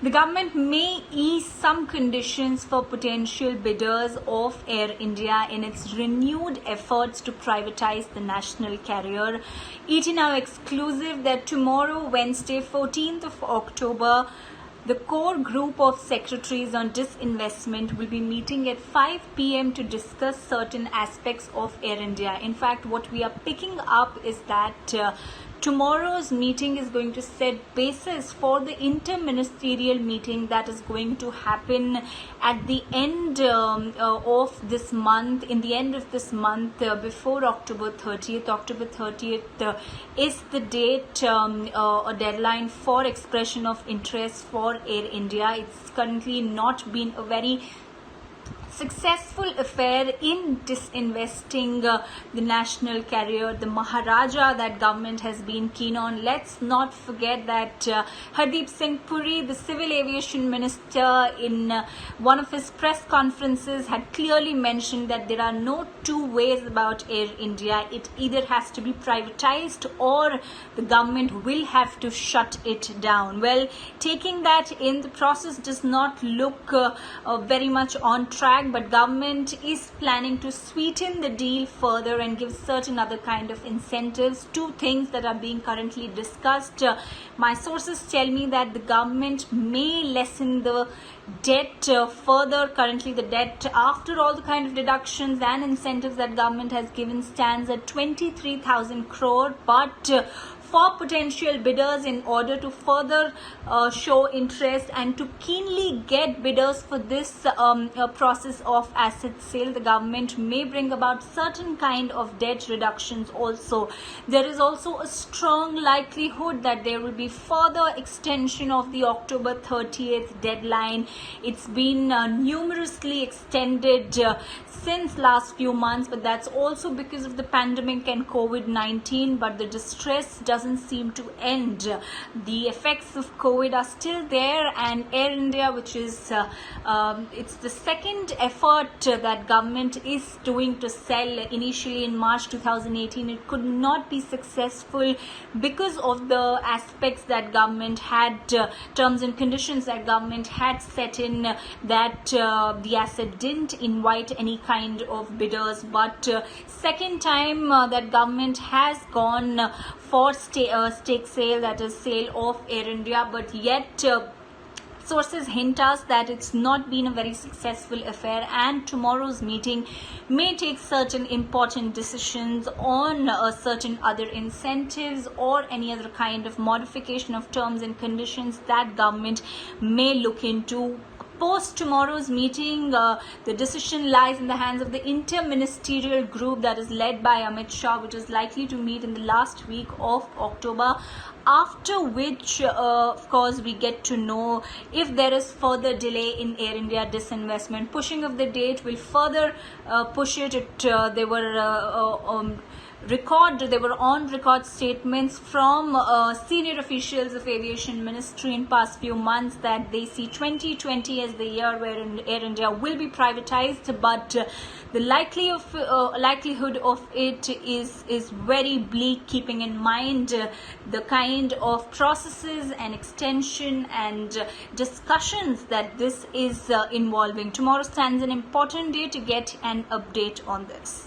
The government may ease some conditions for potential bidders of Air India in its renewed efforts to privatize the national carrier. ET Now exclusive that tomorrow, Wednesday, 14th of October, the core group of secretaries on disinvestment will be meeting at 5 p.m. to discuss certain aspects of Air India. In fact, what we are picking up is that tomorrow's meeting is going to set basis for the inter-ministerial meeting that is going to happen at the end of this month, before October 30th. October 30th is the date, a deadline for expression of interest for Air India. It's currently not been a very successful affair in disinvesting the national carrier, the Maharaja that government has been keen on. Let's not forget that Hardeep Singh Puri, the civil aviation minister, in one of his press conferences had clearly mentioned that there are no two ways about Air India. It either has to be privatized or the government will have to shut it down. Well, taking that in, the process does not look very much on track, but government is planning to sweeten the deal further and give certain other kind of incentives. Two things that are being currently discussed. My sources tell me that the government may lessen the debt further. Currently the debt, after all the kind of deductions and incentives that government has given, stands at 23,000 crore, but for potential bidders, in order to further show interest and to keenly get bidders for this process of asset sale, the government may bring about certain kind of debt reductions also. There is also a strong likelihood that there will be further extension of the October 30th deadline. It's been numerously extended since last few months, but that's also because of the pandemic and COVID-19, but the distress doesn't seem to end. The effects of COVID are still there, and Air India, which is it's the second effort that government is doing to sell. Initially in March 2018, it could not be successful because of the aspects that government had, terms and conditions that government had set in, that the asset didn't invite any kind of bidders. But second time that government has gone for stake sale, that is sale of Air India, but yet sources hint us that it's not been a very successful affair, and tomorrow's meeting may take certain important decisions on certain other incentives or any other kind of modification of terms and conditions that government may look into. Post tomorrow's meeting, the decision lies in the hands of the inter-ministerial group that is led by Amit, Shah, which is likely to meet in the last week of October, after which of course we get to know if there is further delay in Air India disinvestment. Pushing of the date will further push it. They were on record statements from senior officials of aviation ministry in past few months that they see 2020 as the year wherein Air India will be privatized, but the likelihood of it is very bleak, keeping in mind the kind of processes and extension and discussions that this is involving. Tomorrow stands an important day to get an update on this.